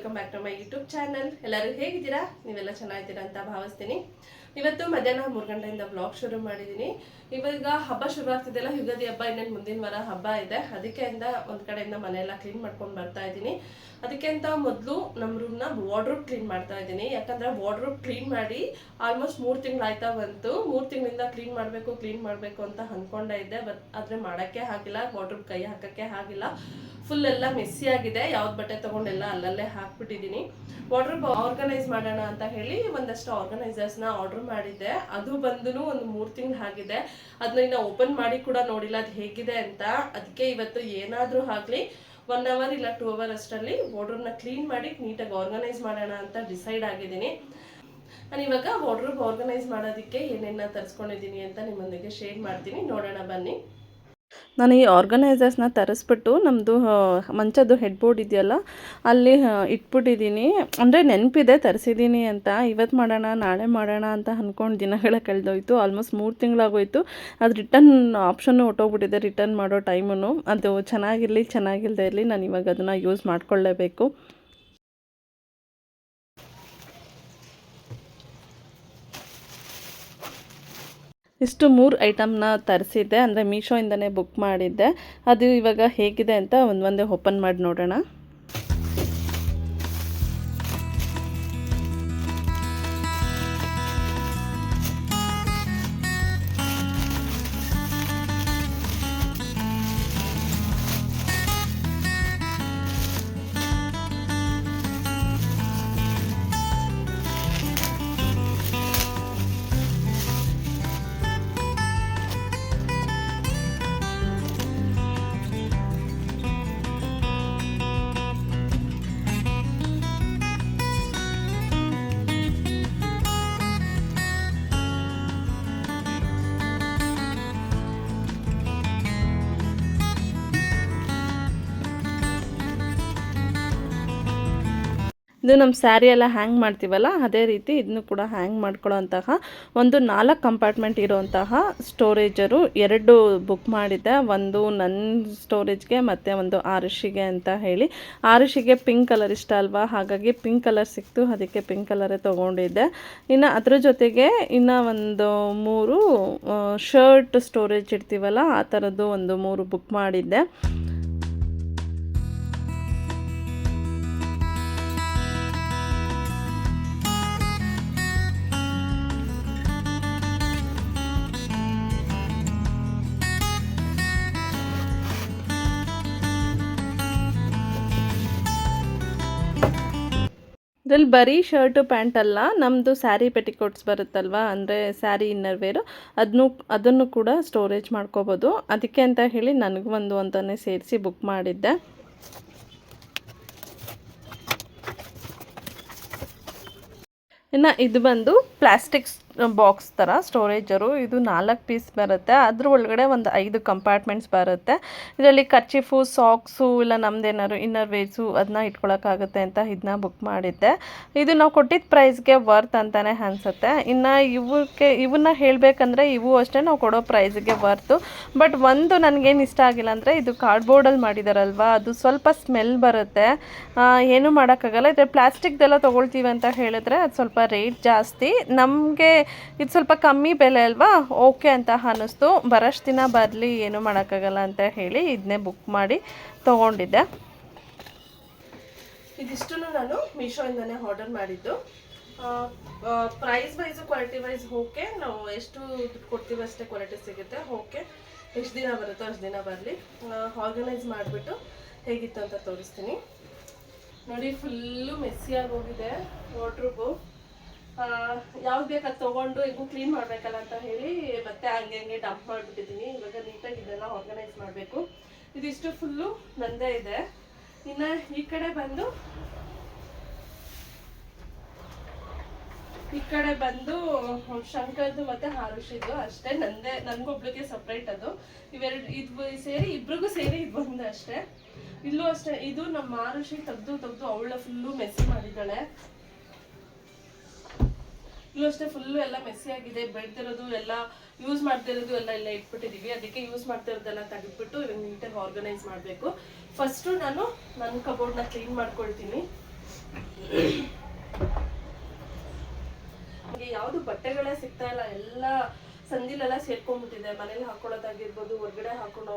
Welcome back to my YouTube channel. ಎಲ್ಲರೂ ಹೇಗಿದ್ದೀರಾ? ನೀವೆಲ್ಲ ಚೆನ್ನಾಗಿದ್ದೀರಾ ಅಂತ ಭಾವಿಸ್ತೀನಿ. ಇವತ್ತು ಮಧ್ಯಾಹ್ನ 3 ಗಂಟೆಯಿಂದ ಬ್ಲಾಗ್ ಶುರು ಮಾಡಿದ್ದೀನಿ. ಇವಾಗ ಹಬ್ಬ ಶುರು ಆಗ್ತಿದೆಯಲ್ಲ, ಯುಗಾದಿ ಹಬ್ಬ ಇನ್ನೇನು ಮುಂದಿನ ವಾರ ಹಬ್ಬ ಇದೆ. ಅದಕ್ಕೆ ಒಂದು ಕಡೆಯಿಂದ ಮನೆಯೆಲ್ಲ ಕ್ಲೀನ್ ಮಾಡ್ಕೊಂಡು ಬರ್ತಾ ಇದ್ದೀನಿ. ಅದಕ್ಕೆ ಅಂತ ಮೊದಲು ನಮ್ಮ ರೂಮ್ನ ವಾರ್ಡ್ರೋಬ್ ಕ್ಲೀನ್ ಮಾಡ್ತಾ ಇದ್ದೀನಿ. ಯಾಕಂದರೆ ವಾರ್ಡ್ರೋಬ್ ಕ್ಲೀನ್ ಮಾಡಿ ಆಲ್ಮೋಸ್ಟ್ 3 ತಿಂಗಳು ಆಯ್ತಾ ಬಂತು. 3 ತಿಂಗಳಿಂದ ಕ್ಲೀನ್ ಮಾಡಬೇಕು ಅಂತ ಅಂದ್ಕೊಂಡೇ ಇದ್ದೆ. ಆದರೆ ಮಾಡೋಕ್ಕೆ ಆಗಿಲ್ಲ, ವಾರ್ಡ್ರೋಬ್ ಕೈ ಹಾಕೋಕ್ಕೆ ಆಗಿಲ್ಲ. ಫುಲ್ ಎಲ್ಲ ಮೆಸ್ಸಿ ಆಗಿದೆ. ಯಾವ್ದು ಬಟ್ಟೆ ತೊಗೊಂಡೆಲ್ಲ ಅಲ್ಲಲ್ಲೇ ಹಾಕ್ಬಿಟ್ಟಿದ್ದೀನಿ. ವಾರ್ಡ್ರೋಬ್ ಆರ್ಗನೈಸ್ ಮಾಡೋಣ ಅಂತ ಹೇಳಿ ಒಂದಷ್ಟು ಆರ್ಗನೈಸರ್ಸ್ನ ಆರ್ಡರ್ ಮಾಡಿದ್ದೆ. ಅದು ಬಂದು ಒಂದು 3 ತಿಂಗಳು ಆಗಿದೆ. ಅದನ್ನ ಇನ್ನು ಓಪನ್ ಮಾಡಿ ಕೂಡ ನೋಡಿಲ್ಲ ಅದು ಹೇಗಿದೆ ಅಂತ. ಅದಕ್ಕೆ ಇವತ್ತು ಏನಾದರೂ ಆಗಲಿ 1 ಅವರ್ ಇಲ್ಲ 2 ಅವರ್ ಅಷ್ಟರಲ್ಲಿ ವಾರ್ಡ್ರೋಬ್ನ ಕ್ಲೀನ್ ಮಾಡಿ ನೀಟಾಗಿ ಆರ್ಗನೈಸ್ ಮಾಡೋಣ ಅಂತ ಡಿಸೈಡ್ ಆಗಿದ್ದೀನಿ. ನಾನು ಇವಾಗ ವಾರ್ಡ್ರೋಬ್ ಆರ್ಗನೈಸ್ ಮಾಡೋದಕ್ಕೆ ಏನೇನ ತರಿಸ್ಕೊಂಡಿದ್ದೀನಿ ಅಂತ ನಿಮ್ಮೊಂದಿಗೆ ಶೇರ್ ಮಾಡ್ತೀನಿ. ನೋಡೋಣ ಬನ್ನಿ. ನಾನು ಈ ಆರ್ಗನೈಸರ್ಸ್ನ ತರಿಸ್ಬಿಟ್ಟು ನಮ್ಮದು ಮಂಚದ್ದು ಹೆಡ್ ಬೋರ್ಡ್ ಇದೆಯಲ್ಲ ಅಲ್ಲಿ ಇಟ್ಬಿಟ್ಟಿದ್ದೀನಿ. ಅಂದರೆ ನೆನಪಿದೆ ತರಿಸಿದ್ದೀನಿ ಅಂತ. ಇವತ್ತು ಮಾಡೋಣ ನಾಳೆ ಮಾಡೋಣ ಅಂತ ಅಂದ್ಕೊಂಡು ದಿನಗಳೇ ಕಳೆದೋಯ್ತು. ಆಲ್ಮೋಸ್ಟ್ 3 ತಿಂಗಳಾಗೋಯ್ತು. ಅದು ರಿಟರ್ನ್ ಆಪ್ಷನ್ನು ಹೊಟ್ಟೋಗ್ಬಿಟ್ಟಿದೆ. ರಿಟರ್ನ್ ಮಾಡೋ ಟೈಮು ಅದು ಚೆನ್ನಾಗಿರಲಿ ಚೆನ್ನಾಗಿಲ್ಲದೆ ಇರಲಿ, ನಾನು ಇವಾಗ ಅದನ್ನು ಯೂಸ್ ಮಾಡ್ಕೊಳ್ಳೇಬೇಕು. ಇಷ್ಟು 3 ಐಟಮ್ನ ತರಿಸಿದ್ದೆ. ಅಂದರೆ ಮೀಶೋಯಿಂದನೇ ಬುಕ್ ಮಾಡಿದ್ದೆ. ಅದು ಇವಾಗ ಹೇಗಿದೆ ಅಂತ ಒಂದೇ ಓಪನ್ ಮಾಡಿ ನೋಡೋಣ. ಇದು ನಮ್ಮ ಸ್ಯಾರಿ ಎಲ್ಲ ಹ್ಯಾಂಗ್ ಮಾಡ್ತೀವಲ್ಲ ಅದೇ ರೀತಿ ಇದನ್ನು ಕೂಡ ಹ್ಯಾಂಗ್ ಮಾಡ್ಕೊಳ್ಳೋಂತಹ ಒಂದು 4 ಕಂಪಾರ್ಟ್ಮೆಂಟ್ ಇರೋಂತಹ ಸ್ಟೋರೇಜರು 2 ಬುಕ್ ಮಾಡಿದ್ದೆ. ಒಂದು ನನ್ನ ಸ್ಟೋರೇಜ್ಗೆ ಮತ್ತು ಒಂದು ಆರುಷಿಗೆ ಅಂತ ಹೇಳಿ. ಆರುಷಿಗೆ ಪಿಂಕ್ ಕಲರ್ ಇಷ್ಟ ಅಲ್ವಾ, ಹಾಗಾಗಿ ಪಿಂಕ್ ಕಲರ್ ಸಿಕ್ತು, ಅದಕ್ಕೆ ಪಿಂಕ್ ಕಲರೇ ತೊಗೊಂಡಿದ್ದೆ. ಇನ್ನು ಅದ್ರ ಜೊತೆಗೆ ಇನ್ನು ಒಂದು 3 ಶರ್ಟ್ ಸ್ಟೋರೇಜ್ ಇಡ್ತೀವಲ್ಲ ಆ ಥರದ್ದು ಒಂದು 3 ಬುಕ್ ಮಾಡಿದ್ದೆ. ಇದರಲ್ಲಿ ಬರೀ ಶರ್ಟು ಪ್ಯಾಂಟ್ ಅಲ್ಲ, ನಮ್ಮದು ಸ್ಯಾರಿ ಪೆಟಿಕೋಟ್ಸ್ ಬರುತ್ತಲ್ವ, ಅಂದರೆ ಸ್ಯಾರಿ ಇನ್ನರ್ ವೇರು, ಅದನ್ನು ಕೂಡ ಸ್ಟೋರೇಜ್ ಮಾಡ್ಕೋಬೋದು. ಅದಕ್ಕೆ ಅಂತ ಹೇಳಿ ನನಗೂ ಒಂದು ಅಂತಲೇ ಸೇರಿಸಿ ಬುಕ್ ಮಾಡಿದ್ದೆ. ಇನ್ನು ಇದು ಬಂದು ಪ್ಲಾಸ್ಟಿಕ್ಸ್ ಬಾಕ್ಸ್ ಥರ ಸ್ಟೋರೇಜರು. ಇದು 4 ಪೀಸ್ ಬರುತ್ತೆ. ಅದ್ರ ಒಳಗಡೆ ಒಂದು 5 ಕಂಪಾರ್ಟ್ಮೆಂಟ್ಸ್ ಬರುತ್ತೆ. ಇದರಲ್ಲಿ ಕರ್ಚಿಫು, ಸಾಕ್ಸು, ಇಲ್ಲ ನಮ್ಮದೇನಾದ್ರು ಇನ್ನರ್ ವೇರ್ಸು ಅದನ್ನ ಇಟ್ಕೊಳಕ್ಕಾಗುತ್ತೆ ಅಂತ ಇದನ್ನ ಬುಕ್ ಮಾಡಿದ್ದೆ. ಇದು ನಾವು ಕೊಟ್ಟಿದ್ದ ಪ್ರೈಸ್ಗೆ ವರ್ತ್ ಅಂತಲೇ ಅನಿಸುತ್ತೆ. ಇನ್ನು ಇವನ್ನ ಹೇಳಬೇಕಂದ್ರೆ ಇವು ಅಷ್ಟೇ ನಾವು ಕೊಡೋ ಪ್ರೈಸ್ಗೆ ವರ್ತು. ಬಟ್ ಒಂದು ನನಗೇನು ಇಷ್ಟ ಆಗಿಲ್ಲ ಅಂದರೆ ಇದು ಕಾರ್ಡ್ಬೋರ್ಡಲ್ಲಿ ಮಾಡಿದಾರಲ್ವ, ಅದು ಸ್ವಲ್ಪ ಸ್ಮೆಲ್ ಬರುತ್ತೆ. ಏನೂ ಮಾಡೋಕ್ಕಾಗಲ್ಲ. ಇದು ಪ್ಲಾಸ್ಟಿಕ್ದೆಲ್ಲ ತೊಗೊಳ್ತೀವಿ ಅಂತ ಹೇಳಿದ್ರೆ ಅದು ಸ್ವಲ್ಪ ರೇಟ್ ಜಾಸ್ತಿ. ನಮಗೆ ಇದು ಸ್ವಲ್ಪ ಕಮ್ಮಿ ಬೆಲೆ ಅಲ್ವಾ, ಓಕೆ ಅಂತ ಅನ್ನಿಸ್ತು. ಬರೋಷ್ಟು ದಿನ ಬರಲಿ, ಏನೂ ಮಾಡೋಕ್ಕಾಗಲ್ಲ ಅಂತ ಹೇಳಿ ಇದನ್ನೇ ಬುಕ್ ಮಾಡಿ ತೊಗೊಂಡಿದ್ದೆ. ಇದಿಷ್ಟು ನಾನು ಮೀಶೋಯಿಂದನೇ ಆರ್ಡರ್ ಮಾಡಿದ್ದು. Price wise quality wise okay. ನಾವು ಎಷ್ಟು ದುಡ್ಡು ಕೊಡ್ತೀವಿ ಅಷ್ಟೇ ಕ್ವಾಲಿಟಿ ಸಿಗುತ್ತೆ. ಓಕೆ, ಎಷ್ಟು ದಿನ ಬರುತ್ತೋ ಅಷ್ಟು ದಿನ ಬರಲಿ. ಆರ್ಗನೈಸ್ ಮಾಡಿಬಿಟ್ಟು ಹೇಗಿತ್ತು ಅಂತ ತೋರಿಸ್ತೀನಿ ನೋಡಿ. ಫುಲ್ಲು ಮೆಸ್ಸಿಯಾಗಿ ಹೋಗಿದೆ ವಾರ್ಡ್ರೋಬು. ಯಾವ್ದು ಬೇಕಾದ ತೊಗೊಂಡು ಹೆಂಗೂ ಕ್ಲೀನ್ ಮಾಡಬೇಕಲ್ಲ ಅಂತ ಹೇಳಿ ಮತ್ತೆ ಹಂಗೆ ಡಂಪ್ ಮಾಡಿಬಿಟ್ಟಿದ್ದೀನಿ. ಇವಾಗ ನೀಟಾಗಿ ಇದೆಲ್ಲ ಆರ್ಗನೈಸ್ ಮಾಡಬೇಕು. ಇದಿಷ್ಟು ಫುಲ್ಲು ನಂದೇ ಇದೆ. ಇನ್ನು ಈ ಕಡೆ ಬಂದು ಶಂಕರ್ದು ಮತ್ತು ಹಾರುಷಿದ್ದು ಅಷ್ಟೇ. ನನಗೊಬ್ಳಿಗೆ ಸಪ್ರೇಟ್ ಅದು. ಇದು ಸೇರಿ ಇಬ್ರಿಗೂ ಸೇರಿ ಇದು ಒಂದು ಅಷ್ಟೇ. ಇಲ್ಲೂ ಅಷ್ಟೇ. ಇದು ನಮ್ಮ ಹಾರುಷಿ ತೆಗ್ದು ಅವಳ ಫುಲ್ಲು ಮೆಸ್ಸಿ ಮಾಡಿದ್ದಾಳೆ. ಇಲ್ಲೂ ಅಷ್ಟೇ ಫುಲ್ಲು ಎಲ್ಲ ಮೆಸ್ಸಿ ಆಗಿದೆ. ಬೆಳ್ತಿರೋದು ಎಲ್ಲ ಯೂಸ್ ಮಾಡ್ತಿರೋದು ಎಲ್ಲ ಇಟ್ಬಿಟ್ಟಿದ್ದೀವಿ. ಅದಕ್ಕೆ ಯೂಸ್ ಮಾಡ್ತಿರೋದೆಲ್ಲ ತೆಗೆದ್ಬಿಟ್ಟು ಇವಾಗ ನೀಟಾಗಿ ಆರ್ಗನೈಸ್ ಮಾಡಬೇಕು. ಫಸ್ಟು ನಾನು ನನ್ನ ಕಬೋರ್ಡ್ನ ಕ್ಲೀನ್ ಮಾಡ್ಕೊಳ್ತೀನಿ. ನನಗೆ ಯಾವುದು ಬಟ್ಟೆಗಳೇ ಸಿಗ್ತಾ ಇಲ್ಲ, ಎಲ್ಲ ಸಂದಿಲೆಲ್ಲ ಸೇರ್ಕೊಂಡ್ಬಿಟ್ಟಿದೆ. ಮನೇಲಿ ಹಾಕೊಳ್ಳೋದಾಗಿರ್ಬೋದು, ಹೊರಗಡೆ ಹಾಕೊಂಡು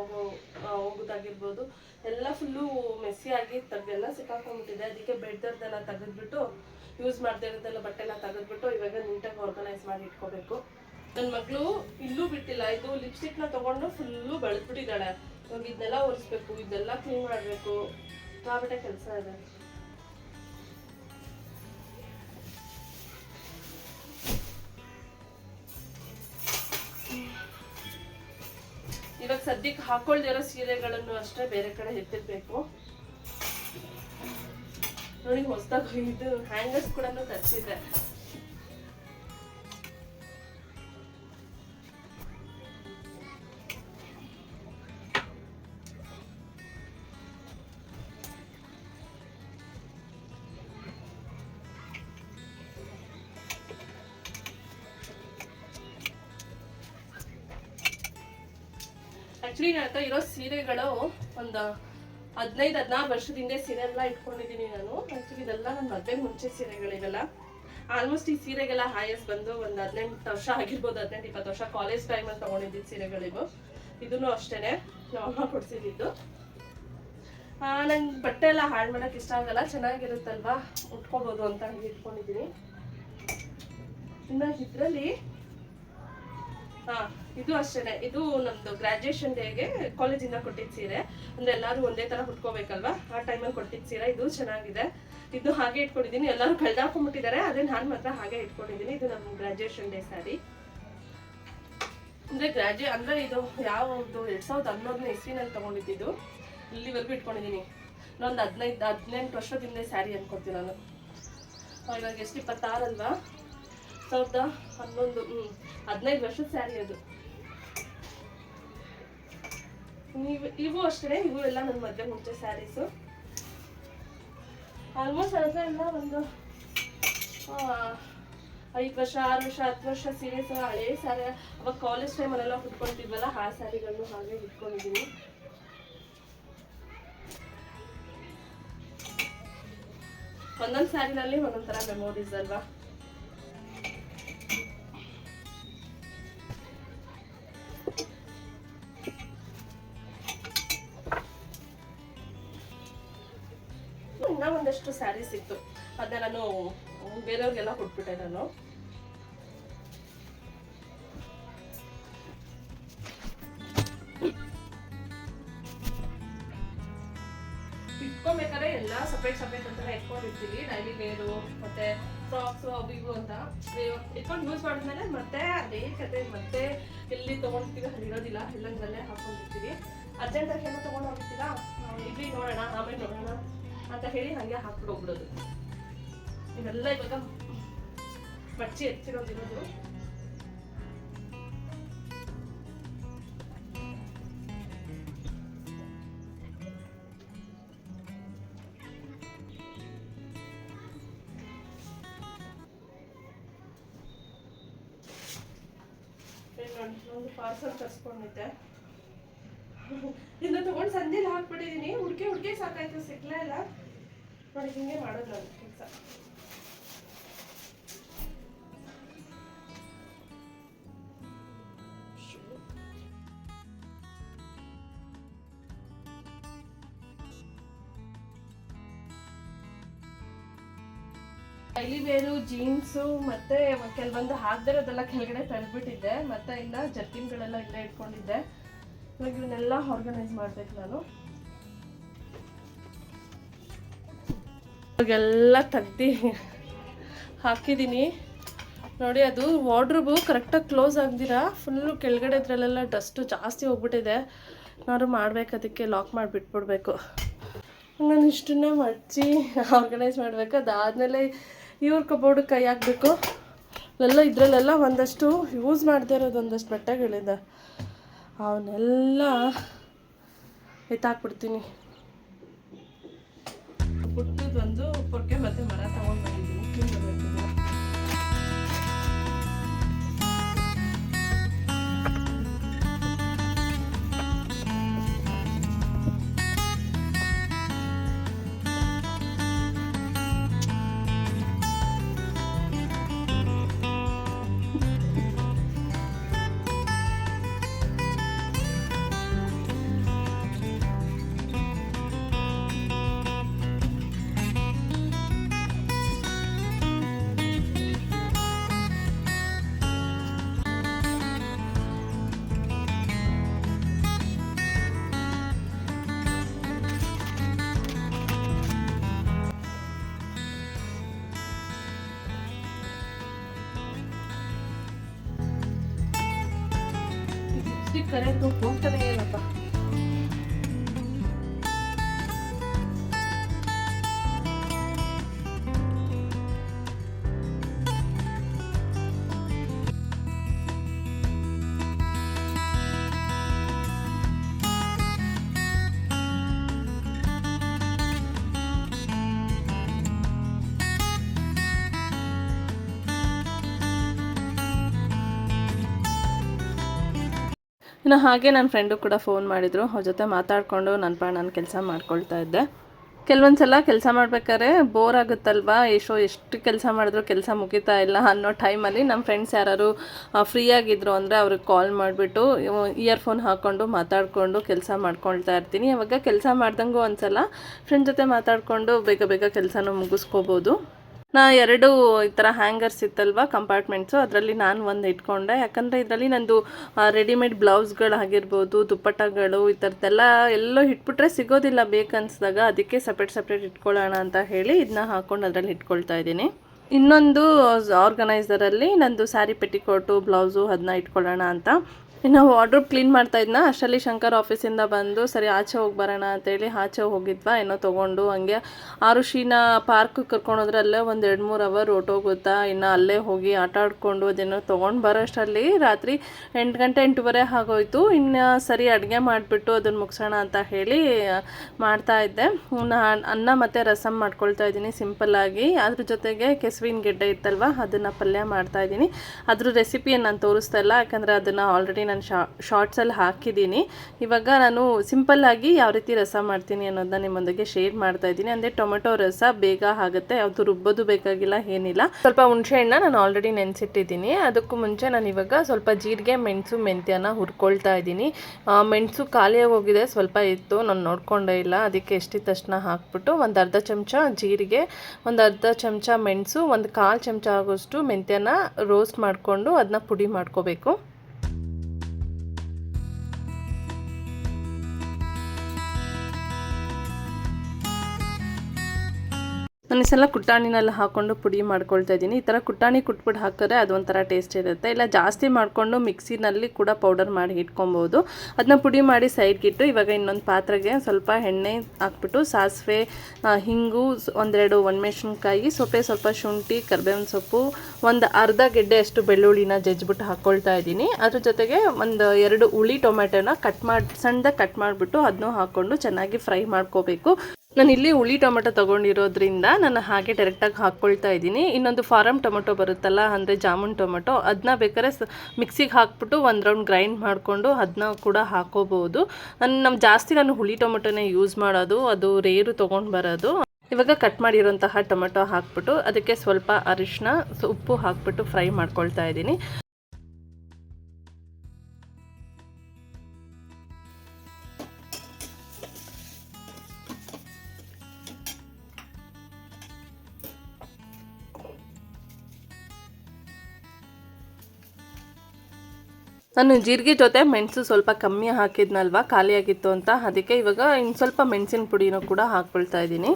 ಹೋಗೋದಾಗಿರ್ಬೋದು, ಎಲ್ಲ ಫುಲ್ಲು ಮೆಸ್ಸಿಯಾಗಿ ಎಲ್ಲ ಸಿಕ್ಕಾಕೊಂಡ್ಬಿಟ್ಟಿದೆ. ಅದಕ್ಕೆ ಬೆಡ್ದರ್ದೆಲ್ಲ ತೆಗೆದ್ಬಿಟ್ಟು, ಯೂಸ್ ಮಾಡದೇ ಇರೋದೆಲ್ಲ ಬಟ್ಟೆಲ್ಲ ತೆಗೆದ್ಬಿಟ್ಟು ಇವಾಗ ನೀಟಾಗಿ ಆರ್ಗನೈಸ್ ಮಾಡಿ ಇಟ್ಕೋಬೇಕು. ನನ್ನ ಮಗಳು ಇಲ್ಲೂ ಬಿಟ್ಟಿಲ್ಲ, ಇದು ಲಿಪ್ಸ್ಟಿಕ್ನ ತೊಗೊಂಡು ಫುಲ್ಲು ಬೆಳೆದ್ಬಿಟ್ಟಿದ್ದಾಳೆ. ಇವಾಗ ಇದನ್ನೆಲ್ಲ ಒರೆಸ್ಬೇಕು, ಇದೆಲ್ಲ ಕ್ಲೀನ್ ಮಾಡಬೇಕು, ಕಾಬಿಟ್ಟೆ ಕೆಲಸ ಇದೆ. ಇವಾಗ ಸದ್ಯಕ್ಕೆ ಹಾಕೊಳ್ದಿರೋ ಸೀರೆಗಳನ್ನು ಅಷ್ಟೇ ಬೇರೆ ಕಡೆ ಎತ್ತಿರ್ಬೇಕು. ನೋಡಿ, ಹೊಸದಾಗಿ ಇದು ಹ್ಯಾಂಗರ್ಸ್ ಕೂಡ ತರಿಸಿದ್ದೆ. ಆಕ್ಚುಲಿ ನನ್ನ ಹತ್ರ ಇರೋ ಸೀರೆಗಳು ಒಂದು 15-16 ವರ್ಷದಿಂದ ಸೀರೆ ಎಲ್ಲ ಇಟ್ಕೊಂಡಿದ್ದೀನಿ ನಾನು. ಆಕ್ಚುಲಿ ಇದೆಲ್ಲ ನನ್ನ ಮದುವೆ ಮುಂಚೆ ಸೀರೆಗಳಿವೆಲ್ಲ. ಆಲ್ಮೋಸ್ಟ್ ಈ ಸೀರೆಗೆಲ್ಲ ಹಾಯೆಸ್ಟ್ ಬಂದು ಒಂದು 18 ವರ್ಷ ಆಗಿರ್ಬೋದು, 18-20 ವರ್ಷ ಕಾಲೇಜ್ ಟೈಮಲ್ಲಿ ತೊಗೊಂಡಿದ್ದಿದ್ದು ಸೀರೆಗಳಿವು. ಇದೂ ಅಷ್ಟೇ ಅಮ್ಮ ಕೊಡ್ಸಿದ್ದು. ನಂಗೆ ಬಟ್ಟೆ ಎಲ್ಲ ಹಾಳು ಮಾಡೋಕೆ ಇಷ್ಟ ಆಗಲ್ಲ, ಚೆನ್ನಾಗಿರುತ್ತಲ್ವಾ, ಉಟ್ಕೋಬೋದು ಅಂತ ಇಟ್ಕೊಂಡಿದ್ದೀನಿ. ಇನ್ನು ಇದರಲ್ಲಿ ಇದು ಅಷ್ಟೇ, ಇದು ನಮ್ದು ಗ್ರಾಜುಯೇಷನ್ ಡೇಗೆ ಕಾಲೇಜಿಂದ ಕೊಟ್ಟಿದ್ದ ಸೀರೆ. ಅಂದ್ರೆ ಎಲ್ಲರೂ ಒಂದೇ ತರ ಹುಟ್ಕೋಬೇಕಲ್ವಾ, ಆ ಟೈಮಲ್ಲಿ ಕೊಟ್ಟಿದ್ದ ಸೀರೆ. ಇದು ಚೆನ್ನಾಗಿದೆ, ಇದು ಹಾಗೆ ಇಟ್ಕೊಂಡಿದ್ದೀನಿ. ಎಲ್ಲರೂ ಕಳ್ದಾಕೊಂಡ್ಬಿಟ್ಟಿದ್ದಾರೆ, ಅದೇ ನಾನು ಮಾತ್ರ ಹಾಗೆ ಇಟ್ಕೊಂಡಿದ್ದೀನಿ. ಇದು ನಮ್ಮ ಗ್ರಾಜುಯೇಷನ್ ಡೇ ಸ್ಯಾರಿ. ಅಂದ್ರೆ ಇದು ಯಾವುದು 2011 ಇಸ್ವಿನಲ್ಲಿ ತಗೊಂಡಿದ್ದು. ಇಲ್ಲಿವರೆಗೂ ಇಟ್ಕೊಂಡಿದ್ದೀನಿ. ಇನ್ನೊಂದು 15-18 ವರ್ಷದಿಂದ ಸ್ಯಾರಿ ಅನ್ಕೊತೀನಿ ನಾನು. ಇವಾಗ ಎಷ್ಟು 26 ಅಲ್ವಾ, 2011 15 ವರ್ಷದ ಸ್ಯಾರಿ ಅದು. ಇವು ಅಷ್ಟೇ, ಇವು ಎಲ್ಲ ನನ್ನ ಮದುವೆ ಮುಂಚೆ ಸ್ಯಾರೀಸು. ಆಲ್ಮೋಸ್ಟ್ ಅದೆಲ್ಲ ಎಲ್ಲ ಒಂದು 5 ವರ್ಷ 6 ವರ್ಷ 10 ವರ್ಷ ಸೀರೆಸ್, ಹಳೇ ಸ್ಯಾರಿ. ಅವಾಗ ಕಾಲೇಜ್ ಟೈಮಲ್ಲೆಲ್ಲ ಉಟ್ಕೊಳ್ತಿದ್ವಲ್ಲ, ಆ ಸ್ಯಾರಿಗಳನ್ನು ಹಾಗೆ ಇಟ್ಕೊಂಡಿದ್ದೀನಿ. ಒಂದೊಂದು ಸ್ಯಾರಿನಲ್ಲಿ ಒಂದೊಂದು ಥರ ಮೆಮೊರೀಸ್ ಅಲ್ವಾ. ಇನ್ನ ಒಂದಷ್ಟು ಸ್ಯಾರಿ ಸಿಕ್ತು, ಅದನ್ನ ನಾನು ಬೇರೆಯವ್ರಿಗೆಲ್ಲ ಕೊಟ್ಬಿಟ್ಟೆ. ನಾನು ಇಟ್ಕೊಬೇಕಾದ್ರೆ ಎಲ್ಲ ಸಪ್ರೇಟ್ ಅಂತ ಇಟ್ಕೊಂಡಿರ್ತೀವಿ. ಡೈಲಿ ವೇರು ಮತ್ತೆ ಫ್ರಾಕ್ಸು ಅವು ಇವು ಅಂತ ಇಟ್ಕೊಂಡು ಯೂಸ್ ಮಾಡಿದ್ಮೇಲೆ ಮತ್ತೆ ಅದೇ ಕತೆ ಮತ್ತೆ ಎಲ್ಲಿ ತೊಗೊಂಡಿರ್ತೀವಿ ಅಲ್ಲಿ ಇರೋದಿಲ್ಲ, ಎಲ್ಲಂದಲ್ಲೇ ಹಾಕೊಂಡಿರ್ತೀವಿ. ಅರ್ಜೆಂಟಾಗಿ ಏನೋ ತೊಗೊಂಡು ಹೋಗ್ತೀರಾ, ಇಲ್ಲಿ ನೋಡೋಣ ಆಮೇಲೆ ನೋಡೋಣ ಅಂತ ಹೇಳಿ ಹಾಗೆ ಹಾಕ್ಬಿಟ್ಟು ಹೋಗ್ಬಿಡೋದು. ಇವೆಲ್ಲ ಇವಾಗ ಮಚ್ಚಿ ಎತ್ತಿರೋದಿರೋದು. ಒಂದು ಪಾರ್ಸಲ್ ತರಿಸ್ಕೊಂಡಿದ್ದೆ, ಇದನ್ನ ತಗೊಂಡು ಸಂಜೆಲಿ ಹಾಕ್ಬಿಟ್ಟಿದ್ದೀನಿ. ಹುಡ್ಕೆ ಸಾಕಾಯ್ತು, ಸಿಗ್ಲೇ ಇಲ್ಲ. ನೋಡಿ, ಹಿಂಗೆ ಮಾಡೋದು ನನ್ನ ಕೆಲಸ. ಡೈಲಿ ವೇರು ಜೀನ್ಸು ಮತ್ತೆ ಕೆಲವೊಂದು ಹಾಕ್ದಿರೋದೆಲ್ಲ ಕೆಳಗಡೆ ತಳ್ಬಿಟ್ಟಿದ್ದೆ. ಮತ್ತೆ ಇಲ್ಲ ಜರ್ಕಿನ್ಗಳೆಲ್ಲ ಇಲ್ಲೇ ಇಟ್ಕೊಂಡಿದ್ದೆ. ಇವಾಗ ಇವನ್ನೆಲ್ಲ ಆರ್ಗನೈಸ್ ಮಾಡ್ಬೇಕು ನಾನು. ಇವಾಗೆಲ್ಲ ತೆಗ್ದು ಹಾಕಿದ್ದೀನಿ. ನೋಡಿ, ಅದು ವಾರ್ಡ್ರೋಬು ಕರೆಕ್ಟಾಗಿ ಕ್ಲೋಸ್ ಆಗ್ದಿರಾ ಫುಲ್ಲು ಕೆಳಗಡೆ ಇದ್ರಲ್ಲೆಲ್ಲ ಡಸ್ಟು ಜಾಸ್ತಿ ಹೋಗ್ಬಿಟ್ಟಿದೆ. ಏನಾದ್ರು ಮಾಡ್ಬೇಕು, ಅದಕ್ಕೆ ಲಾಕ್ ಮಾಡಿಬಿಟ್ಬಿಡ್ಬೇಕು. ನಾನು ಇಷ್ಟನ್ನ ಮಡಚಿ ಆರ್ಗನೈಸ್ ಮಾಡಬೇಕು. ಅದಾದಮೇಲೆ ಇವ್ರ ಕಬೋರ್ಡ್ ಕೈ ಹಾಕಬೇಕು. ಇದರಲ್ಲೆಲ್ಲ ಒಂದಷ್ಟು ಯೂಸ್ ಮಾಡದೇ ಇರೋದು ಒಂದಷ್ಟು ಬಟ್ಟೆಗಳಿದೆ, ಅವನ್ನೆಲ್ಲ ಎತ್ತಾಕ್ಬಿಡ್ತೀನಿ. ಪುಟ್ಟದೊಂದು ಪೊಕ್ಕೆ ಮತ್ತು ಮರ ತಗೊಂಡು ಬಂದಿದ್ದೀನಿ. ಕರೆಂಟು ಹೋಗ್ತಾನೆ ಏನಪ್ಪ. ಇನ್ನು ಹಾಗೆ ನನ್ನ ಫ್ರೆಂಡು ಕೂಡ ಫೋನ್ ಮಾಡಿದರು. ಅವ್ರ ಜೊತೆ ಮಾತಾಡಿಕೊಂಡು ನಾನು ಕೆಲಸ ಮಾಡ್ಕೊಳ್ತಾ ಇದ್ದೆ. ಕೆಲವೊಂದು ಸಲ ಕೆಲಸ ಮಾಡ್ಬೇಕಾದ್ರೆ ಬೋರ್ ಆಗುತ್ತಲ್ವಾ, ಎಷ್ಟು ಕೆಲಸ ಮಾಡಿದ್ರು ಕೆಲಸ ಮುಗಿತಾ ಇಲ್ಲ ಅನ್ನೋ ಟೈಮಲ್ಲಿ ನಮ್ಮ ಫ್ರೆಂಡ್ಸ್ ಯಾರು ಫ್ರೀ ಆಗಿದ್ರು ಅಂದರೆ ಅವ್ರಿಗೆ ಕಾಲ್ ಮಾಡಿಬಿಟ್ಟು ಇಯರ್ಫೋನ್ ಹಾಕ್ಕೊಂಡು ಮಾತಾಡಿಕೊಂಡು ಕೆಲಸ ಮಾಡ್ಕೊಳ್ತಾ ಇರ್ತೀನಿ. ಇವಾಗ ಕೆಲಸ ಮಾಡ್ದಂಗೂ ಒಂದ್ಸಲ ಫ್ರೆಂಡ್ ಜೊತೆ ಮಾತಾಡಿಕೊಂಡು ಬೇಗ ಬೇಗ ಕೆಲಸನೂ ಮುಗಿಸ್ಕೋಬೋದು. ನಾ 2 ಈ ಥರ ಹ್ಯಾಂಗರ್ಸ್ ಇತ್ತಲ್ವ ಕಂಪಾರ್ಟ್ಮೆಂಟ್ಸು, ಅದರಲ್ಲಿ ನಾನು ಒಂದು ಇಟ್ಕೊಂಡೆ. ಯಾಕಂದರೆ ಇದರಲ್ಲಿ ನಂದು ರೆಡಿಮೇಡ್ ಬ್ಲೌಸ್ಗಳಾಗಿರ್ಬೋದು, ದುಪ್ಪಟ್ಟಗಳು ಈ ಥರದ್ದೆಲ್ಲ ಎಲ್ಲೋ ಇಟ್ಬಿಟ್ರೆ ಸಿಗೋದಿಲ್ಲ ಬೇಕನ್ಸಿದಾಗ. ಅದಕ್ಕೆ ಸಪ್ರೇಟ್ ಇಟ್ಕೊಳ್ಳೋಣ ಅಂತ ಹೇಳಿ ಇದನ್ನ ಹಾಕ್ಕೊಂಡು ಅದರಲ್ಲಿ ಇಟ್ಕೊಳ್ತಾ ಇದ್ದೀನಿ. ಇನ್ನೊಂದು ಆರ್ಗನೈಸರಲ್ಲಿ ನಂದು ಸ್ಯಾರಿ ಪೆಟಿಕೋಟು ಬ್ಲೌಸು ಅದನ್ನ ಇಟ್ಕೊಳ್ಳೋಣ ಅಂತ. ಇನ್ನು ವಾರ್ಡ್ರೋಬ್ ಕ್ಲೀನ್ ಮಾಡ್ತಾ ಇದ್ನ ಅಷ್ಟರಲ್ಲಿ ಶಂಕರ್ ಆಫೀಸಿಂದ ಬಂದು ಸರಿ ಆಚೆ ಹೋಗಿ ಬರೋಣ ಅಂತೇಳಿ ಆಚೆ ಹೋಗಿದ್ವಾ. ಏನೋ ತೊಗೊಂಡು ಹಂಗೆ ಆರುಷಿನ ಪಾರ್ಕ್ ಕರ್ಕೊಂಡೋದ್ರೆ ಅಲ್ಲೇ ಒಂದು 2-3 ಅವರ್ ಹೊರ್ಟೋಗುತ್ತಾ. ಇನ್ನು ಅಲ್ಲೇ ಹೋಗಿ ಆಟ ಆಡಿಕೊಂಡು ಅದೇನೋ ತೊಗೊಂಡು ಬರೋಷ್ಟರಲ್ಲಿ ರಾತ್ರಿ 8 ಗಂಟೆ 8:15 ಆಗೋಯ್ತು. ಇನ್ನು ಸರಿ ಅಡುಗೆ ಮಾಡಿಬಿಟ್ಟು ಅದನ್ನು ಮುಗಿಸೋಣ ಅಂತ ಹೇಳಿ ಮಾಡ್ತಾಯಿದ್ದೆ. ಅನ್ನ ಮತ್ತು ರಸಮ್ ಮಾಡ್ಕೊಳ್ತಾ ಇದ್ದೀನಿ ಸಿಂಪಲ್ಲಾಗಿ. ಅದ್ರ ಜೊತೆಗೆ ಕೆಸುವಿನ ಗೆಡ್ಡೆ ಇತ್ತಲ್ವ ಅದನ್ನು ಪಲ್ಯ ಮಾಡ್ತಾಯಿದ್ದೀನಿ. ಅದ್ರ ರೆಸಿಪಿಯನ್ನು ನಾನು ತೋರಿಸ್ತಾ ಇಲ್ಲ, ಯಾಕಂದರೆ ಅದನ್ನು ಆಲ್ರೆಡಿ ನಾನು ಶಾರ್ಟ್ಸಲ್ಲಿ ಹಾಕಿದ್ದೀನಿ. ಇವಾಗ ನಾನು ಸಿಂಪಲ್ಲಾಗಿ ಯಾವ ರೀತಿ ರಸ ಮಾಡ್ತೀನಿ ಅನ್ನೋದನ್ನ ನಿಮ್ಮೊಂದಿಗೆ ಶೇರ್ ಮಾಡ್ತಾ ಇದ್ದೀನಿ. ಅಂದರೆ ಟೊಮೆಟೊ ರಸ ಬೇಗ ಆಗುತ್ತೆ, ಯಾವುದು ರುಬ್ಬೋದು ಬೇಕಾಗಿಲ್ಲ ಏನಿಲ್ಲ. ಸ್ವಲ್ಪ ಹುಣಸೆಹಣ್ಣ ನಾನು ಆಲ್ರೆಡಿ ನೆನೆಸಿಟ್ಟಿದ್ದೀನಿ. ಅದಕ್ಕೂ ಮುಂಚೆ ನಾನು ಇವಾಗ ಸ್ವಲ್ಪ ಜೀರಿಗೆ ಮೆಣಸು ಮೆಂತ್ಯನ ಹುರ್ಕೊಳ್ತಾ ಇದ್ದೀನಿ. ಮೆಣಸು ಖಾಲಿಯಾಗಿ ಹೋಗಿದೆ, ಸ್ವಲ್ಪ ಇತ್ತು, ನಾನು ನೋಡ್ಕೊಂಡೇ ಇಲ್ಲ. ಅದಕ್ಕೆ ಎಷ್ಟಿತ್ತು ತಕ್ಷಣ ಹಾಕ್ಬಿಟ್ಟು ಒಂದು ಅರ್ಧ ಚಮಚ ಜೀರಿಗೆ, ಒಂದು ಅರ್ಧ ಚಮಚ ಮೆಣಸು, ಒಂದು 1/4 ಚಮಚ ಆಗೋಷ್ಟು ಮೆಂತ್ಯನ ರೋಸ್ಟ್ ಮಾಡಿಕೊಂಡು ಅದನ್ನ ಪುಡಿ ಮಾಡ್ಕೋಬೇಕು. ನಾನು ಈ ಸಲ ಕುಟ್ಟಾಣಿನೆಲ್ಲ ಹಾಕ್ಕೊಂಡು ಪುಡಿ ಮಾಡ್ಕೊಳ್ತಾ ಇದ್ದೀನಿ. ಈ ಥರ ಕುಟ್ಟಾಣಿ ಕುಟ್ಬಿಟ್ಟು ಹಾಕಿದ್ರೆ ಅದೊಂಥರ ಟೇಸ್ಟ್ ಇರುತ್ತೆ. ಇಲ್ಲ ಜಾಸ್ತಿ ಮಾಡಿಕೊಂಡು ಮಿಕ್ಸಿನಲ್ಲಿ ಕೂಡ ಪೌಡರ್ ಮಾಡಿ ಇಟ್ಕೊಬೋದು. ಅದನ್ನ ಪುಡಿ ಮಾಡಿ ಸೈಡ್ಗಿಟ್ಟು ಇವಾಗ ಇನ್ನೊಂದು ಪಾತ್ರೆಗೆ ಸ್ವಲ್ಪ ಎಣ್ಣೆ ಹಾಕ್ಬಿಟ್ಟು ಸಾಸಿವೆ, ಹಿಂಗು, 1-2 ಒಣಮೆಣಸಿನ್ಕಾಯಿ, ಸ್ವಲ್ಪ ಶುಂಠಿ, ಕರಿಬೇವಿನ ಸೊಪ್ಪು, ಒಂದು ಅರ್ಧ ಗೆಡ್ಡೆ ಅಷ್ಟು ಬೆಳ್ಳುಳ್ಳಿನ ಜಜ್ಜಿಬಿಟ್ಟು ಹಾಕ್ಕೊಳ್ತಾ ಇದ್ದೀನಿ. ಅದ್ರ ಜೊತೆಗೆ ಒಂದು 2 ಹುಳಿ ಟೊಮೆಟೊನ ಸಣ್ಣದಾಗಿ ಕಟ್ ಮಾಡಿಬಿಟ್ಟು ಅದನ್ನೂ ಹಾಕ್ಕೊಂಡು ಚೆನ್ನಾಗಿ ಫ್ರೈ ಮಾಡ್ಕೋಬೇಕು. ನಾನು ಇಲ್ಲಿ ಹುಳಿ ಟೊಮೆಟೊ ತೊಗೊಂಡಿರೋದ್ರಿಂದ ನಾನು ಹಾಗೆ ಡೈರೆಕ್ಟಾಗಿ ಹಾಕ್ಕೊಳ್ತಾ ಇದ್ದೀನಿ. ಇನ್ನೊಂದು ಫಾರಮ್ ಟೊಮೆಟೊ ಬರುತ್ತಲ್ಲ, ಅಂದರೆ ಜಾಮೂನ್ ಟೊಮೆಟೊ, ಅದನ್ನ ಬೇಕಾದ್ರೆ ಮಿಕ್ಸಿಗೆ ಹಾಕ್ಬಿಟ್ಟು ಒಂದು ರೌಂಡ್ ಗ್ರೈಂಡ್ ಮಾಡಿಕೊಂಡು ಅದನ್ನ ಕೂಡ ಹಾಕೋಬೋದು. ನಾನು ಹುಳಿ ಟೊಮೆಟೊನೇ ಯೂಸ್ ಮಾಡೋದು, ಅದು ರೇರು ತೊಗೊಂಡು ಬರೋದು. ಇವಾಗ ಕಟ್ ಮಾಡಿರೋಂತಹ ಟೊಮೆಟೊ ಹಾಕ್ಬಿಟ್ಟು ಅದಕ್ಕೆ ಸ್ವಲ್ಪ ಅರಿಶಿನ, ಉಪ್ಪು ಹಾಕ್ಬಿಟ್ಟು ಫ್ರೈ ಮಾಡ್ಕೊಳ್ತಾ ಇದ್ದೀನಿ. ನಾನು ಜೀರಿಗೆ ಜೊತೆ ಮೆಣಸು ಸ್ವಲ್ಪ ಕಮ್ಮಿ ಹಾಕಿದ್ನಲ್ವ, ಖಾಲಿಯಾಗಿತ್ತು ಅಂತ, ಅದಕ್ಕೆ ಇವಾಗ ಇನ್ನು ಸ್ವಲ್ಪ ಮೆಣಸಿನ ಪುಡಿನೂ ಕೂಡ ಹಾಕ್ಕೊಳ್ತಾ ಇದ್ದೀನಿ.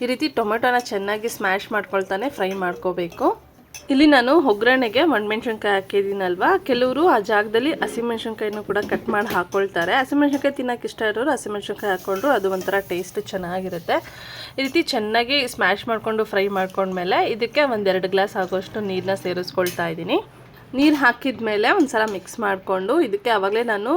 ಈ ರೀತಿ ಟೊಮೆಟೊನ ಚೆನ್ನಾಗಿ ಸ್ಮ್ಯಾಶ್ ಮಾಡ್ಕೊಳ್ತಾನೆ ಫ್ರೈ ಮಾಡ್ಕೋಬೇಕು. ಇಲ್ಲಿ ನಾನು ಒಗ್ಗರಣೆಗೆ ಒಣಮೆಣ್ಸಿನ್ಕಾಯಿ ಹಾಕಿದ್ದೀನಲ್ವ, ಕೆಲವರು ಆ ಜಾಗದಲ್ಲಿ ಹಸಿಮೆಣ್ಸಿನ್ಕಾಯಿನೂ ಕೂಡ ಕಟ್ ಮಾಡಿ ಹಾಕ್ಕೊಳ್ತಾರೆ. ಹಸಿಮೆಣ್ಸಿನ್ಕಾಯಿ ತಿನ್ನೋಕೆ ಇಷ್ಟ ಇರೋರು ಹಸಿಮೆಣ್ಸಿನ್ಕಾಯಿ ಹಾಕ್ಕೊಂಡ್ರು ಅದು ಒಂಥರ ಟೇಸ್ಟ್ ಚೆನ್ನಾಗಿರುತ್ತೆ. ಈ ರೀತಿ ಚೆನ್ನಾಗಿ ಸ್ಮ್ಯಾಶ್ ಮಾಡಿಕೊಂಡು ಫ್ರೈ ಮಾಡ್ಕೊಂಡ್ಮೇಲೆ ಇದಕ್ಕೆ 1-2 ಗ್ಲಾಸ್ ಆಗೋಷ್ಟು ನೀರನ್ನ ಸೇರಿಸ್ಕೊಳ್ತಾ ಇದ್ದೀನಿ. ನೀರು ಹಾಕಿದ ಮೇಲೆ ಒಂದು ಸಲ ಮಿಕ್ಸ್ ಮಾಡಿಕೊಂಡು ಇದಕ್ಕೆ ಆವಾಗಲೇ ನಾನು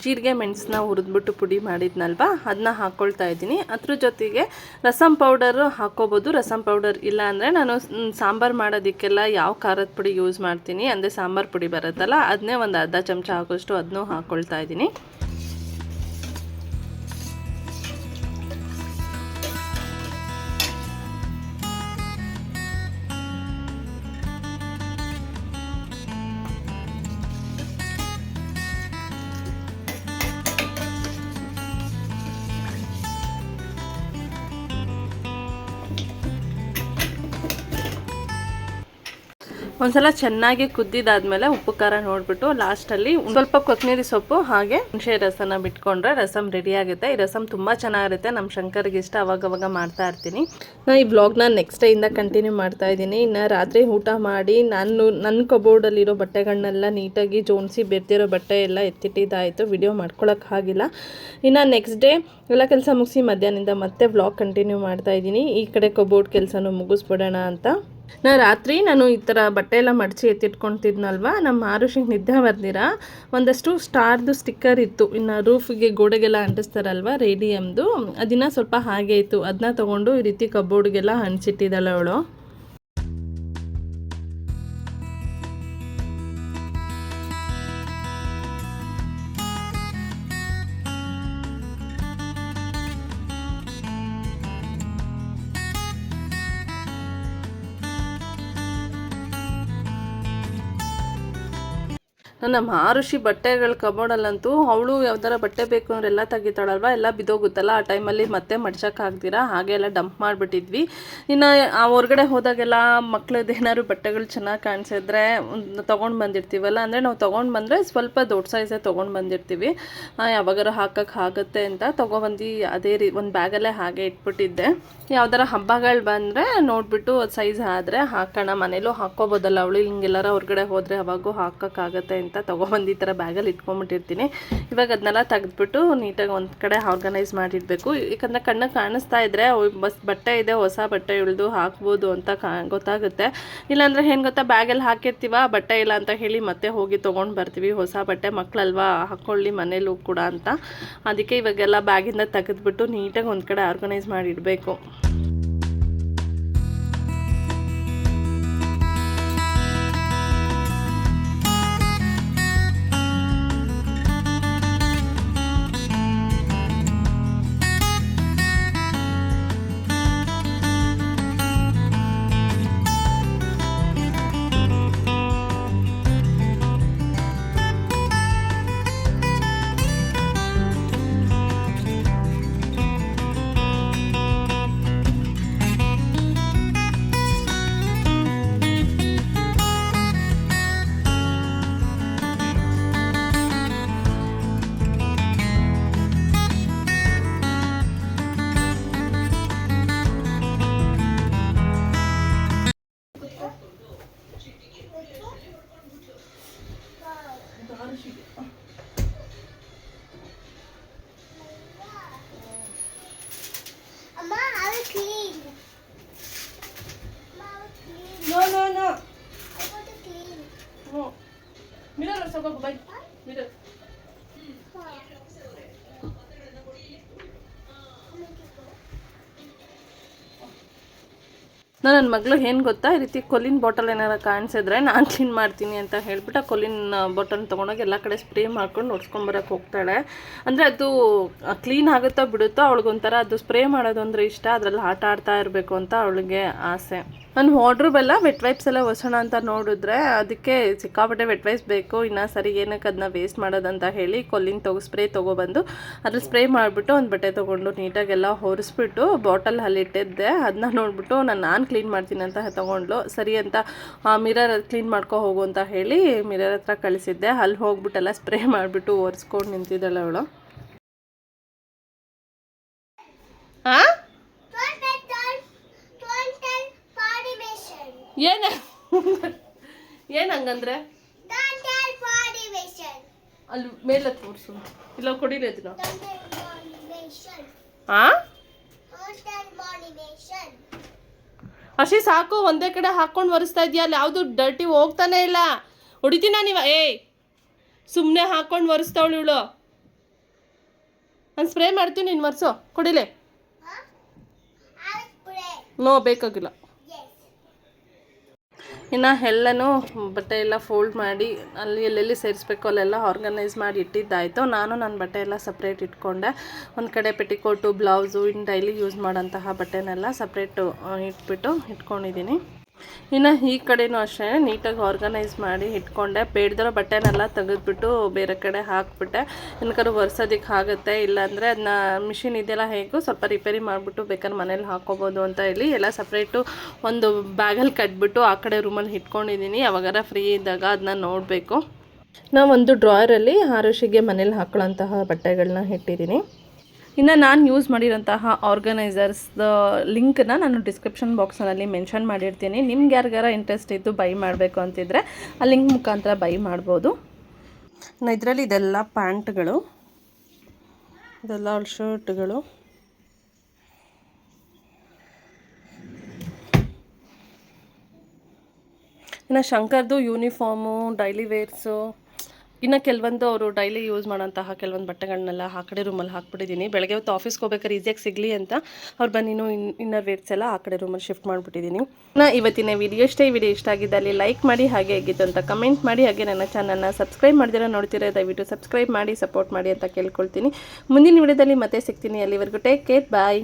ಜೀರಿಗೆ ಮೆಣಸನ್ನ ಹುರಿದ್ಬಿಟ್ಟು ಪುಡಿ ಮಾಡಿದ್ನಲ್ವ ಅದನ್ನ ಹಾಕ್ಕೊಳ್ತಾ ಇದ್ದೀನಿ. ಅದ್ರ ಜೊತೆಗೆ ರಸಮ್ ಪೌಡರು ಹಾಕ್ಕೋಬೋದು. ರಸಮ್ ಪೌಡರ್ ಇಲ್ಲ ಅಂದರೆ ನಾನು ಸಾಂಬಾರು ಮಾಡೋದಕ್ಕೆಲ್ಲ ಯಾವ ಖಾರದ ಪುಡಿ ಯೂಸ್ ಮಾಡ್ತೀನಿ, ಅಂದರೆ ಸಾಂಬಾರು ಪುಡಿ ಬರುತ್ತಲ್ಲ ಅದನ್ನೇ ಒಂದು ಅರ್ಧ ಚಮಚ ಆಗೋಷ್ಟು ಅದನ್ನೂ ಹಾಕ್ಕೊಳ್ತಾ ಇದ್ದೀನಿ. ಒಂದ್ಸಲ ಚೆನ್ನಾಗಿ ಕುದ್ದಿದ್ದಾದ್ಮೇಲೆ ಉಪ್ಪು ಖಾರ ನೋಡ್ಬಿಟ್ಟು ಲಾಸ್ಟಲ್ಲಿ ಸ್ವಲ್ಪ ಕೊತ್ತಂಬರಿ ಸೊಪ್ಪು ಹಾಗೆ ಹುಣಸೆ ರಸನ ಬಿಟ್ಕೊಂಡ್ರೆ ರಸಮ್ ರೆಡಿ ಆಗುತ್ತೆ. ಈ ರಸಮ್ ತುಂಬ ಚೆನ್ನಾಗಿರುತ್ತೆ, ನಮ್ಮ ಶಂಕರ್ಗೆ ಇಷ್ಟ, ಅವಾಗವಾಗ ಮಾಡ್ತಾ ಇರ್ತೀನಿ. ನಾನು ಈ ವ್ಲಾಗ್ನ ನೆಕ್ಸ್ಟ್ ಡೇಯಿಂದ ಕಂಟಿನ್ಯೂ ಮಾಡ್ತಾ ಇದ್ದೀನಿ. ಇನ್ನು ರಾತ್ರಿ ಊಟ ಮಾಡಿ ನನ್ನ ಕಬೋರ್ಡಲ್ಲಿರೋ ಬಟ್ಟೆಗಳನ್ನೆಲ್ಲ ನೀಟಾಗಿ ಜೋಡಿಸಿ ಬೆರ್ತಿರೋ ಬಟ್ಟೆ ಎಲ್ಲ ಎತ್ತಿಟ್ಟಿದ್ದಾಯಿತು, ವಿಡಿಯೋ ಮಾಡ್ಕೊಳಕ್ಕಾಗಿಲ್ಲ. ಇನ್ನು ನೆಕ್ಸ್ಟ್ ಡೇ ಎಲ್ಲ ಕೆಲಸ ಮುಗಿಸಿ ಮಧ್ಯಾಹ್ನದಿಂದ ಮತ್ತೆ ವ್ಲಾಗ್ ಕಂಟಿನ್ಯೂ ಮಾಡ್ತಾ ಇದ್ದೀನಿ. ಈ ಕಡೆ ಕಬೋರ್ಡ್ ಕೆಲಸನೂ ಮುಗಿಸ್ಬಿಡೋಣ ಅಂತ. ರಾತ್ರಿ ನಾನು ಈ ಥರ ಬಟ್ಟೆ ಎಲ್ಲ ಮಡಚಿ ಎತ್ತಿಟ್ಕೊತಿದ್ನಲ್ವ, ನಮ್ಮ ಆರುಷಿಗೆ ನಿದ್ದೆ ಬರ್ದಿರ ಒಂದಷ್ಟು ಸ್ಟಾರ್ದು ಸ್ಟಿಕ್ಕರ್ ಇತ್ತು, ಇನ್ನು ರೂಫಿಗೆ ಗೋಡೆಗೆಲ್ಲ ಅಂಟಿಸ್ತಾರಲ್ವ ರೇಡಿಯಮ್ದು, ಅದನ್ನ ಸ್ವಲ್ಪ ಹಾಗೆ ಇತ್ತು, ಅದನ್ನ ತೊಗೊಂಡು ಈ ರೀತಿ ಕಬೋರ್ಡ್ಗೆಲ್ಲ ಹಂಚಿಟ್ಟಿದ್ದಾಳೆ ಅವಳು. ನಮ್ಮ ಆರುಷಿ ಬಟ್ಟೆಗಳ ಕಬೋರ್ಡಲ್ಲಂತೂ ಅವಳು ಯಾವ್ದಾರ ಬಟ್ಟೆ ಬೇಕು ಅಂದ್ರೆ ಎಲ್ಲ ತೆಗಿತಾಳಲ್ವ, ಎಲ್ಲ ಬಿದ್ದೋಗುತ್ತಲ್ಲ, ಆ ಟೈಮಲ್ಲಿ ಮತ್ತೆ ಮಡ್ಚೋಕ್ಕಾಗ್ದಿರ ಹಾಗೆ ಎಲ್ಲ ಡಂಪ್ ಮಾಡಿಬಿಟ್ಟಿದ್ವಿ. ಇನ್ನು ಆ ಹೊರಗಡೆ ಹೋದಾಗೆಲ್ಲ ಮಕ್ಳದ್ದು ಏನಾದ್ರು ಬಟ್ಟೆಗಳು ಚೆನ್ನಾಗಿ ಕಾಣಿಸಿದ್ರೆ ತೊಗೊಂಡು ಬಂದಿರ್ತೀವಲ್ಲ, ಅಂದರೆ ನಾವು ತೊಗೊಂಡು ಬಂದರೆ ಸ್ವಲ್ಪ ದೊಡ್ಡ ಸೈಜೇ ತೊಗೊಂಡು ಬಂದಿರ್ತೀವಿ, ಯಾವಾಗಾರು ಹಾಕೋಕ್ಕಾಗುತ್ತೆ ಅಂತ ತೊಗೊಬಂದು ಅದೇ ಒಂದು ಬ್ಯಾಗಲ್ಲೇ ಹಾಗೆ ಇಟ್ಬಿಟ್ಟಿದ್ದೆ. ಯಾವ್ದಾರ ಹಬ್ಬಗಳು ಬಂದರೆ ನೋಡಿಬಿಟ್ಟು ಅದು ಸೈಜ್ ಆದರೆ ಹಾಕೋಣ, ಮನೇಲೂ ಹಾಕ್ಕೋಬೋದಲ್ಲ ಅವಳು, ಹಿಂಗೆಲ್ಲರ ಹೊರಗಡೆ ಹೋದರೆ ಅವಾಗೂ ಹಾಕೋಕ್ಕಾಗತ್ತೆ ಅಂತ ತೊಗೊಬಂದು ಈ ಥರ ಬ್ಯಾಗಲ್ಲಿ ಇಟ್ಕೊಂಬಿಟ್ಟಿರ್ತೀನಿ. ಇವಾಗ ಅದನ್ನೆಲ್ಲ ತೆಗೆದ್ಬಿಟ್ಟು ನೀಟಾಗಿ ಒಂದು ಕಡೆ ಆರ್ಗನೈಸ್ ಮಾಡಿಡಬೇಕು. ಯಾಕಂದರೆ ಕಣ್ಣಿಗೆ ಕಾಣಿಸ್ತಾ ಇದ್ದರೆ ಬಟ್ಟೆ ಇದೆ, ಹೊಸ ಬಟ್ಟೆ ಇಳಿದು ಹಾಕ್ಬೋದು ಅಂತ ಗೊತ್ತಾಗುತ್ತೆ. ಇಲ್ಲಾಂದರೆ ಏನು ಗೊತ್ತಾ, ಬ್ಯಾಗಲ್ಲಿ ಹಾಕಿರ್ತೀವ, ಬಟ್ಟೆ ಇಲ್ಲ ಅಂತ ಹೇಳಿ ಮತ್ತೆ ಹೋಗಿ ತೊಗೊಂಡು ಬರ್ತೀವಿ, ಹೊಸ ಬಟ್ಟೆ ಮಕ್ಕಳಲ್ವಾ ಹಾಕ್ಕೊಳ್ಳಿ ಮನೇಲೂ ಕೂಡ ಅಂತ. ಅದಕ್ಕೆ ಇವಾಗೆಲ್ಲ ಬ್ಯಾಗಿಂದ ತೆಗೆದ್ಬಿಟ್ಟು ನೀಟಾಗಿ ಒಂದು ಕಡೆ organise ಮಾಡಿಡಬೇಕು. No. I want to clean. No. Mirror, let's go. Bye. Mirror. ನನ್ನ ಮಗಳು ಏನು ಗೊತ್ತಾ, ಈ ರೀತಿ ಕೊಲ್ಲಿನ ಬಾಟಲ್ ಏನಾರು ಕಾಣಿಸಿದ್ರೆ ನಾನು ಕ್ಲೀನ್ ಮಾಡ್ತೀನಿ ಅಂತ ಹೇಳ್ಬಿಟ್ಟು ಆ ಕೊಲ್ಲಿನ ಬಾಟಲ್ ತೊಗೊಂಡೋಗಿ ಎಲ್ಲ ಕಡೆ ಸ್ಪ್ರೇ ಮಾಡ್ಕೊಂಡು ಒಡ್ಸ್ಕೊಂಬರಕ್ಕೆ ಹೋಗ್ತಾಳೆ. ಅಂದರೆ ಅದು ಕ್ಲೀನ್ ಆಗುತ್ತೋ ಬಿಡುತ್ತೋ ಅವಳಿಗೊಂಥರ ಅದು ಸ್ಪ್ರೇ ಮಾಡೋದು ಅಂದರೆ ಇಷ್ಟ, ಅದರಲ್ಲಿ ಆಟ ಆಡ್ತಾ ಇರಬೇಕು ಅಂತ ಅವಳಿಗೆ ಆಸೆ. ನಾನು ವಾರ್ಡ್ರೋಬೆಲ್ಲ ವೆಟ್ ವೈಪ್ಸ್ ಎಲ್ಲ ಒಸೋಣ ಅಂತ ನೋಡಿದ್ರೆ ಅದಕ್ಕೆ ಸಿಕ್ಕಾಪಟ್ಟೆ ವೆಟ್ ವೈಪ್ಸ್ ಬೇಕು, ಇನ್ನು ಸರಿ ಏನಕ್ಕೆ ಅದನ್ನ ವೇಸ್ಟ್ ಮಾಡೋದಂತ ಹೇಳಿ ಕೊಲ್ಲಿನ ಸ್ಪ್ರೇ ತೊಗೊಬಂದು ಅದ್ರಲ್ಲಿ ಸ್ಪ್ರೇ ಮಾಡಿಬಿಟ್ಟು ಒಂದು ಬಟ್ಟೆ ತೊಗೊಂಡು ನೀಟಾಗೆಲ್ಲ ಹೊರಿಸ್ಬಿಟ್ಟು ಬಾಟಲ್ ಅಲ್ಲಿಟ್ಟಿದ್ದೆ. ಅದನ್ನ ನೋಡಿಬಿಟ್ಟು ನಾನು ಕ್ಲೀನ್ ಮಾಡ್ತೀನಿ ಅಂತ ತೊಗೊಂಡ್ಲು. ಸರಿ ಅಂತ ಮಿರರ್ ಕ್ಲೀನ್ ಮಾಡ್ಕೊ ಹೋಗು ಅಂತ ಹೇಳಿ ಮಿರರ್ ಹತ್ರ ಕಳಿಸಿದ್ದೆ. ಅಲ್ಲಿ ಹೋಗ್ಬಿಟ್ಟೆಲ್ಲ ಸ್ಪ್ರೇ ಮಾಡಿಬಿಟ್ಟು ಒರೆಸ್ಕೊಂಡು ನಿಂತಿದ್ದಾಳೆ ಅವಳು. ಹಾಂ ಏನು ಹಂಗಂದ್ರೆ ಅಲ್ಲಿ ಮೇಲೆ ತೋರಿಸು, ಇಲ್ಲ ಕೊಡಿಲ್ಲ ಇದನ್ನ. ಅಷ್ಟೇ ಸಾಕು, ಒಂದೇ ಕಡೆ ಹಾಕೊಂಡು ಒರೆಸ್ತಾ ಇದೆಯಾ, ಅಲ್ಲಿ ಯಾವುದು ಡರ್ಟಿ ಹೋಗ್ತಾನೆ ಇಲ್ಲ. ಹೊಡಿತೀನ ನೀವು? ಸುಮ್ಮನೆ ಹಾಕೊಂಡು ಒರೆಸ್ತಾವಳು ಇವಳು. ನಾನು ಸ್ಪ್ರೇ ಮಾಡ್ತೀನಿ, ನೀನು ಒರೆಸು. ಕೊಡಿಲೆ. ನೋ, ಬೇಕಾಗಿಲ್ಲ. ಇನ್ನು ಎಲ್ಲನೂ ಬಟ್ಟೆ ಎಲ್ಲ ಫೋಲ್ಡ್ ಮಾಡಿ ಅಲ್ಲಿ ಎಲ್ಲೆಲ್ಲಿ ಸೇರಿಸ್ಬೇಕು ಅಲ್ಲೆಲ್ಲ ಆರ್ಗನೈಸ್ ಮಾಡಿ ಇಟ್ಟಿದ್ದಾಯಿತು. ನಾನು ನನ್ನ ಬಟ್ಟೆ ಎಲ್ಲ ಸಪ್ರೇಟ್ ಇಟ್ಕೊಂಡೆ. ಒಂದು ಕಡೆ ಪೆಟಿಕೋಟು, ಬ್ಲೌಸು, ಇನ್ನು ಡೈಲಿ ಯೂಸ್ ಮಾಡೋಂತಹ ಬಟ್ಟೆನೆಲ್ಲ ಸಪ್ರೇಟು ಇಟ್ಬಿಟ್ಟು ಇಟ್ಕೊಂಡಿದ್ದೀನಿ. ಇನ್ನು ಈ ಕಡೆನೂ ಅಷ್ಟೇ ನೀಟಾಗಿ ಆರ್ಗನೈಸ್ ಮಾಡಿ ಇಟ್ಕೊಂಡೆ. ಬೇಡದಿರೋ ಬಟ್ಟೆನೆಲ್ಲ ತೆಗೆದ್ಬಿಟ್ಟು ಬೇರೆ ಕಡೆ ಹಾಕ್ಬಿಟ್ಟೆ. ಏನಕ್ಕಾದ್ರೂ ಒರೆಸೋದಕ್ಕೆ ಆಗುತ್ತೆ, ಇಲ್ಲಾಂದರೆ ಅದನ್ನ ಮಿಷಿನ್ ಇದೆಲ್ಲ ಹೇಗೂ ಸ್ವಲ್ಪ ರಿಪೇರಿ ಮಾಡಿಬಿಟ್ಟು ಬೇಕಾದ್ರೆ ಮನೇಲಿ ಹಾಕ್ಕೋಬೋದು ಅಂತ ಹೇಳಿ ಎಲ್ಲ ಸಪ್ರೇಟು ಒಂದು ಬ್ಯಾಗಲ್ಲಿ ಕಟ್ಬಿಟ್ಟು ಆ ಕಡೆ ರೂಮಲ್ಲಿ ಇಟ್ಕೊಂಡಿದ್ದೀನಿ. ಯಾವಾಗಾರ ಫ್ರೀ ಇದ್ದಾಗ ಅದನ್ನ ನೋಡಬೇಕು. ನಾವೊಂದು ಡ್ರಾಯರಲ್ಲಿ ಆರುಷಿಗೆ ಮನೇಲಿ ಹಾಕೊಳ್ಳೋಂತಹ ಬಟ್ಟೆಗಳನ್ನ ಇಟ್ಟಿದ್ದೀನಿ. ಇನ್ನು ನಾನು ಯೂಸ್ ಮಾಡಿರೋಂತಹ ಆರ್ಗನೈಸರ್ಸ್ದ ಲಿಂಕನ್ನ ನಾನು ಡಿಸ್ಕ್ರಿಪ್ಷನ್ ಬಾಕ್ಸ್ನಲ್ಲಿ ಮೆನ್ಷನ್ ಮಾಡಿರ್ತೀನಿ. ನಿಮ್ಗೆ ಯಾರಿಗಾರ ಇಂಟ್ರೆಸ್ಟ್ ಇದ್ದು ಬೈ ಮಾಡಬೇಕು ಅಂತಿದ್ರೆ ಆ ಲಿಂಕ್ ಮುಖಾಂತರ ಬೈ ಮಾಡ್ಬೋದು. ಇನ್ನು ಇದರಲ್ಲಿ ಇದೆಲ್ಲ ಪ್ಯಾಂಟ್ಗಳು, ಇದೆಲ್ಲ ಶರ್ಟ್ಗಳು, ಇನ್ನು ಶಂಕರ್ದು ಯೂನಿಫಾರ್ಮು, ಡೈಲಿ ವೇರ್ಸು, ಇನ್ನು ಕೆಲವೊಂದು ಅವರು ಡೈಲಿ ಯೂಸ್ ಮಾಡೋಂತಹ ಕೆಲವೊಂದು ಬಟ್ಟೆಗಳನ್ನೆಲ್ಲ ಆ ಕಡೆ ರೂಮಲ್ಲಿ ಹಾಕ್ಬಿಟ್ಟಿದ್ದೀನಿ. ಬೆಳಗ್ಗೆ ಹೊತ್ತು ಆಫೀಸ್ಗೆ ಹೋಗ್ಬೇಕಾದ್ರೆ ಈಸಿಯಾಗಿ ಸಿಗಲಿ ಅಂತ ಅವ್ರು ಬಂದಿನೂ ಇನ್ನರ್ ವೇರ್ಸ್ ಎಲ್ಲ ಆ ಕಡೆ ರೂಮಲ್ಲಿ ಶಿಫ್ಟ್ ಮಾಡಿಬಿಟ್ಟಿದ್ದೀನಿ. ಇವತ್ತಿನ ವಿಡಿಯೋ ಈ ವಿಡಿಯೋ ಇಷ್ಟ ಆಗಿದ್ದಲ್ಲಿ ಲೈಕ್ ಮಾಡಿ, ಹಾಗೆ ಹೇಗಿತ್ತು ಅಂತ ಕಮೆಂಟ್ ಮಾಡಿ, ಹಾಗೆ ನನ್ನ ಚಾನಲ್ನ ಸಬ್ಸ್ಕ್ರೈಬ್ ಮಾಡಿದಿರ ನೋಡ್ತೀರಾ ದಯವಿಟ್ಟು ಸಬ್ಸ್ಕ್ರೈಬ್ ಮಾಡಿ, ಸಪೋರ್ಟ್ ಮಾಡಿ ಅಂತ ಕೇಳ್ಕೊಳ್ತೀನಿ. ಮುಂದಿನ ವಿಡಿಯೋದಲ್ಲಿ ಮತ್ತೆ ಸಿಗ್ತೀನಿ. ಅಲ್ಲಿವರೆಗೂ ಟೇಕ್ ಕೇರ್, ಬಾಯ್.